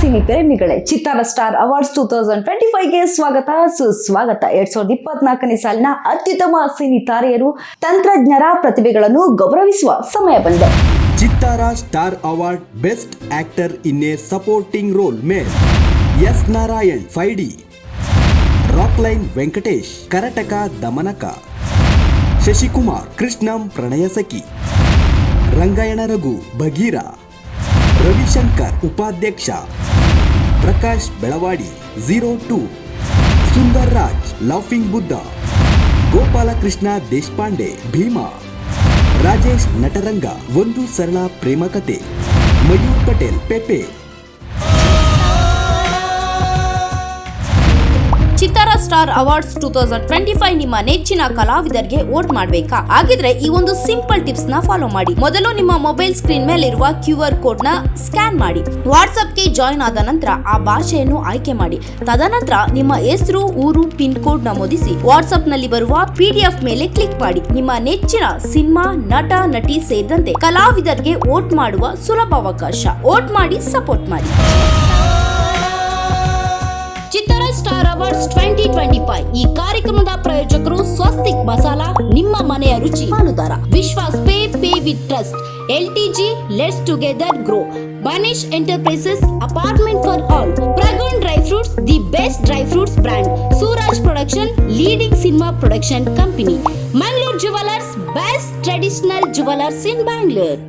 Cine ಪ್ರೇಮಿಗಳೇ, ಚಿತ್ತಾರ star awards 2025ಗೆ ಸ್ವಾಗತ ಸುಸ್ವಾಗತ. 2024ನೇ ಸಾಲಿನ ಅತ್ಯುತ್ತಮ ಸಿನಿ ತಾರೆಯರು, ತಂತ್ರಜ್ಞರ ಪ್ರತಿಭೆಗಳನ್ನು ಗೌರವಿಸುವ ಸಮಯ ಬಂದಿದೆ. Chittara star award best actor in a supporting role male S Narayan 5D, Rockline Venkatesh Karataka Damanaka, Shashikumar Krishnam Pranayasakhi, Rangayana Raghu Bagheera, Ravishankar ಉಪಾಧ್ಯಕ್ಷ, ಪ್ರಕಾಶ್ ಬೆಳವಾಡಿ 02, ಸುಂದರ್ ರಾಜ್ ಲೌಫಿಂಗ್ ಬುದ್ಧ, ಗೋಪಾಲಕೃಷ್ಣ ದೇಶಪಾಂಡೆ ಭೀಮಾ, ರಾಜೇಶ್ ನಟರಂಗ ಒಂದು ಸರಳ ಪ್ರೇಮ ಕತೆ, ಮಯೂರ್ ಪಟೇಲ್ ಪೆಪೆ. ಚಿತ್ತಾರ ಸ್ಟಾರ್ ಅವಾರ್ಡ್ಸ್ 2025 ನಿಮ್ಮ ನೆಚ್ಚಿನ ಕಲಾವಿದರಿಗೆ ವೋಟ್ ಮಾಡಬೇಕಾ? ಹಾಗಿದ್ರೆ ಈ ಒಂದು ಸಿಂಪಲ್ ಟಿಪ್ಸ್ ನ ಫಾಲೋ ಮಾಡಿ. ಮೊದಲು ನಿಮ್ಮ ಮೊಬೈಲ್ ಸ್ಕ್ರೀನ್ ಮೇಲೆ ಇರುವ QR ಕೋಡ್ ನ ಸ್ಕ್ಯಾನ್ ಮಾಡಿ. ವಾಟ್ಸ್ಆಪ್ ಗೆ ಜಾಯಿನ್ ಆದ ನಂತರ ಆ ಭಾಷೆಯನ್ನು ಆಯ್ಕೆ ಮಾಡಿ. ತದನಂತರ ನಿಮ್ಮ ಹೆಸರು, ಊರು, ಪಿನ್ ಕೋಡ್ ನಮೂದಿಸಿ ವಾಟ್ಸ್ಆಪ್ ನಲ್ಲಿ ಬರುವ PDF ಮೇಲೆ ಕ್ಲಿಕ್ ಮಾಡಿ. ನಿಮ್ಮ ನೆಚ್ಚಿನ ಸಿನಿಮಾ, ನಟ, ನಟಿ ಸೇರಿದಂತೆ ಕಲಾವಿದರಿಗೆ ವೋಟ್ ಮಾಡುವ ಸುಲಭ ಅವಕಾಶ. ವೋಟ್ ಮಾಡಿ, ಸಪೋರ್ಟ್ ಮಾಡಿ. ಚಿತ್ತಾರ ಸ್ಟಾರ್ ಅವಾರ್ಡ್ಸ್ 2025 ಈ ಕಾರ್ಯಕ್ರಮದ ಪ್ರಾಯೋಜಕರು ಸ್ವಸ್ತಿಕ್ ಮಸಾಲಾ, ನಿಮ್ಮ ಮನೆಯ ರುಚಿ ಪಾಲುದಾರ, Vishwas pay with trust, LTG let's together grow, Banish enterprises apartment for all, Pragan dry fruits the best dry fruits brand, Sooraj production leading cinema production company, Mangaluru jewellers best traditional jewellers in Bangalore.